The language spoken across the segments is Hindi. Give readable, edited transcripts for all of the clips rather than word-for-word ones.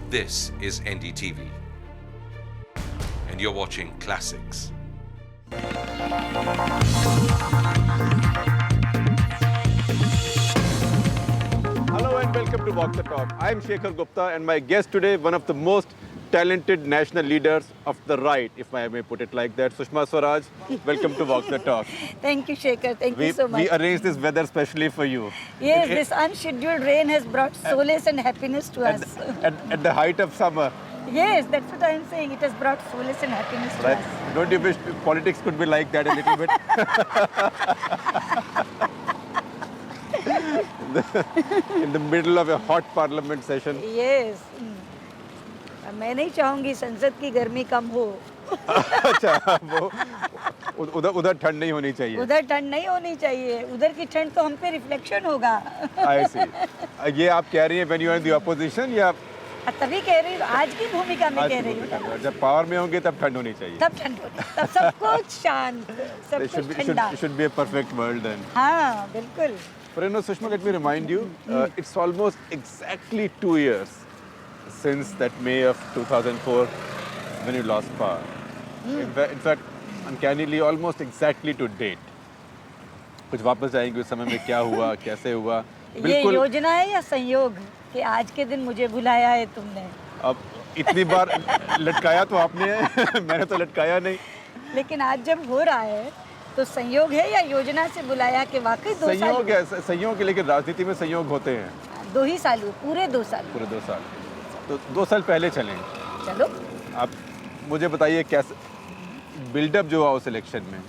This is NDTV, and you're watching Classics. Hello and welcome to Walk the Talk. I'm Shekhar Gupta and my guest today, one of the most talented national leaders of the right, if I may put it like that, Sushma Swaraj. Welcome to Walk the Talk. Thank you, Shekhar. Thank you so much. We arranged this weather specially for you. Yes, this unscheduled rain has brought solace and happiness to us. At the height of summer. Yes, that's what I'm saying. It has brought solace and happiness to Right? us. Don't you wish politics could be like that a little bit? In the middle of a hot parliament session. Yes. मैं नहीं चाहूंगी संसद की गर्मी कम हो. अच्छा, वो उधर ठंड नहीं होनी चाहिए. उधर ठंड नहीं होनी चाहिए. उधर की ठंड तो हम पे रिफ्लेक्शन होगा. I see. ये आप कह रही हैं when you are in the opposition या तभी कह रही हूँ, आज की भूमिका में कह रही हूँ. जब पावर में होंगे तब ठंड होनी चाहिए. तब ठंड होगी. तब सब कुछ शांत, सब कुछ ठंडा. It should be a perfect world then. हाँ, बिल्कुल. But you know, Sushma, let me remind you, it's almost exactly 2 years since that May of 2004 when you lost power. In fact, uncannily, almost exactly to date. कुछ वापस जाएंगे उस समय में क्या हुआ, कैसे हुआ? ये योजना है या संयोग कि आज के दिन मुझे बुलाया है तुमने? अब इतनी बार लटकाया तो आपने है, मैंने तो लटकाया नहीं. लेकिन आज जब हो रहा है तो संयोग है या योजना से बुलाया कि वाकई 2 साल? संयोग है, संयोग है, लेकिन राजनीति में संयोग होते हैं. 2 ही साल हुए, पूरे 2 साल. पूरे 2 साल. तो 2 साल पहले चलें. चलो. आप मुझे बताइए कैसे बिल्डअप जो हुआ उस इलेक्शन में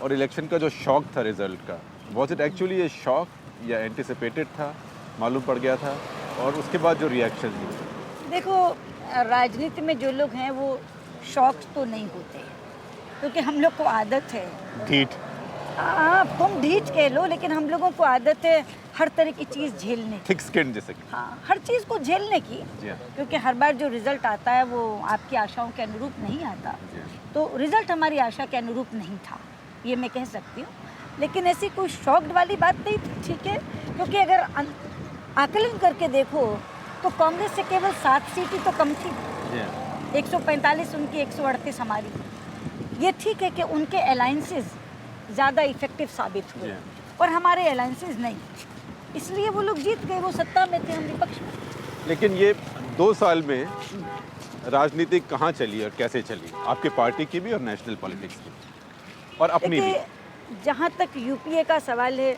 और इलेक्शन का जो शॉक था रिजल्ट का, वॉज इट एक्चुअली ये शॉक या एंटिसिपेटेड था, मालूम पड़ गया था, और उसके बाद जो रिएक्शन थी? देखो, राजनीति में जो लोग हैं वो शॉक तो नहीं होते क्योंकि हम लोग को आदत है. ढीठ. आप तुम ढीठ कह लो, लेकिन हम लोगों को आदत है हर तरह की चीज़ झेलने की. थिक स्किन जैसे कि. हाँ, हर चीज़ को झेलने की. क्योंकि हर बार जो रिजल्ट आता है वो आपकी आशाओं के अनुरूप नहीं आता. तो रिजल्ट हमारी आशा के अनुरूप नहीं था, ये मैं कह सकती हूँ. लेकिन ऐसी कोई शॉक्ड वाली बात नहीं थी, ठीक है. क्योंकि अगर आकलन करके देखो तो कांग्रेस से केवल 7 सीटें तो कम थी. 145 उनकी, 138 हमारी. ये ठीक है कि उनके अलायंसेस ज़्यादा इफेक्टिव साबित हुए और हमारे अलायंसेस नहीं, इसलिए वो लोग जीत गए. वो सत्ता में थे, हम विपक्ष में. लेकिन ये 2 साल में राजनीति कहाँ चली और कैसे चली, आपकी पार्टी की भी और नेशनल पॉलिटिक्स की और अपनी भी? जहाँ तक यूपीए का सवाल है,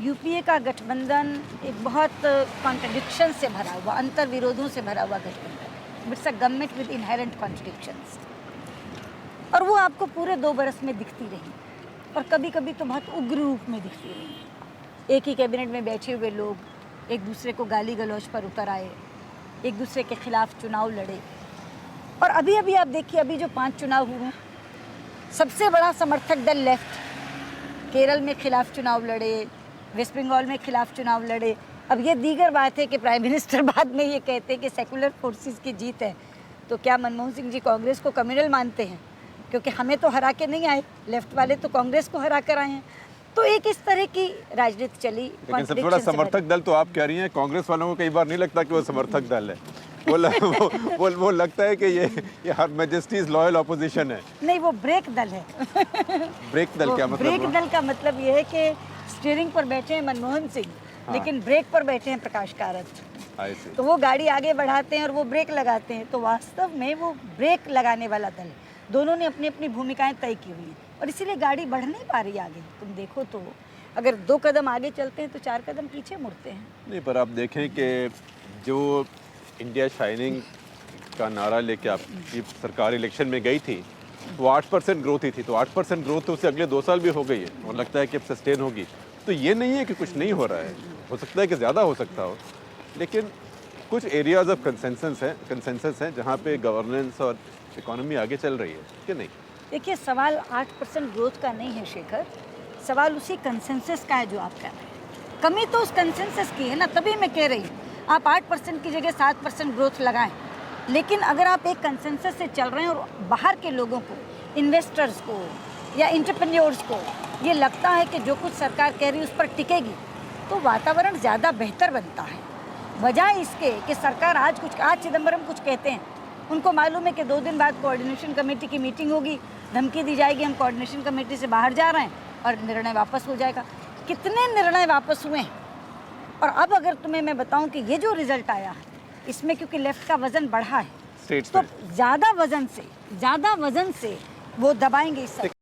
यूपीए का गठबंधन एक बहुत कॉन्ट्रडिक्शन से भरा हुआ, अंतर विरोधों से भरा हुआ गठबंधन. It's a government with inherent contradictions, और वो आपको पूरे 2 बरस में दिखती रही, और कभी कभी तो बहुत उग्र रूप में दिखती रही. एक ही कैबिनेट में बैठे हुए लोग एक दूसरे को गाली गलौज पर उतर आए, एक दूसरे के खिलाफ चुनाव लड़े. और अभी अभी आप देखिए, अभी जो 5 चुनाव हुए, सबसे बड़ा समर्थक दल लेफ्ट केरल में खिलाफ चुनाव लड़े, वेस्ट बंगाल में खिलाफ चुनाव लड़े. अब ये दीगर बात है कि प्राइम मिनिस्टर बाद में ये कहते हैं कि सेकुलर फोर्सेस की जीत है. तो क्या मनमोहन सिंह जी कांग्रेस को कम्युनल मानते हैं? क्योंकि हमें तो हरा के नहीं आए, लेफ्ट वाले तो कांग्रेस को हरा कर आए हैं. तो एक इस तरह की राजनीति चली. लेकिन सबसे बड़ा समर्थक दल तो आप कह रही हैं, कांग्रेस वालों को कई बार नहीं लगता कि वो समर्थक दल है. वो लगता है कि ये हर मैजेस्टीज लॉयल ऑपोजिशन है. नहीं, वो ब्रेक दल है. ब्रेक दल क्या मतलब? ब्रेक दल का मतलब ये है कि स्टीयरिंग पर बैठे हैं मनमोहन सिंह, लेकिन ब्रेक पर बैठे हैं प्रकाश कारत. तो वो गाड़ी आगे बढ़ाते हैं और वो ब्रेक लगाते हैं. तो वास्तव में वो ब्रेक लगाने वाला दल है. दोनों ने अपनी अपनी भूमिकाएं तय की हुई हैं और इसीलिए गाड़ी बढ़ नहीं पा रही आगे. तुम देखो तो अगर 2 कदम आगे चलते हैं तो 4 कदम पीछे मुड़ते हैं. नहीं, पर आप देखें कि जो इंडिया शाइनिंग का नारा लेके आपकी सरकार इलेक्शन में गई थी, वो 8% ग्रोथ ही थी. तो 8% ग्रोथ तो उससे अगले 2 साल भी हो गई है और लगता है कि अब सस्टेन होगी. तो ये नहीं है कि कुछ नहीं हो रहा है, हो सकता है कि ज़्यादा हो सकता हो, लेकिन कुछ एरियाज ऑफ कंसेंसस हैं जहाँ पे गवर्नेंस और इकोनॉमी आगे चल रही है कि नहीं? देखिए, सवाल 8% ग्रोथ का नहीं है शेखर, सवाल उसी कंसेंसस का है जो आप कह रहे हैं. कमी तो उस कंसेंसस की है ना, तभी मैं कह रही हूँ आप 8% की जगह 7% ग्रोथ लगाएं. लेकिन अगर आप एक कंसेंसस से चल रहे हैं और बाहर के लोगों को, इन्वेस्टर्स को या एंटरप्रेन्योर्स को ये लगता है कि जो कुछ सरकार कह रही है उस पर टिकेगी, तो वातावरण ज़्यादा बेहतर बनता है. वजह इसके कि सरकार आज चिदम्बरम कुछ कहते हैं, उनको मालूम है कि 2 दिन बाद कोऑर्डिनेशन कमेटी की मीटिंग होगी, धमकी दी जाएगी हम कोऑर्डिनेशन कमेटी से बाहर जा रहे हैं और निर्णय वापस हो जाएगा। कितने निर्णय वापस हुए हैं? और अब अगर तुम्हें मैं बताऊं कि ये जो रिजल्ट आया है इसमें क्योंकि लेफ्ट का वजन बढ़ा है स्टेट्स तो में ज़्यादा वजन से वो दबाएंगे इस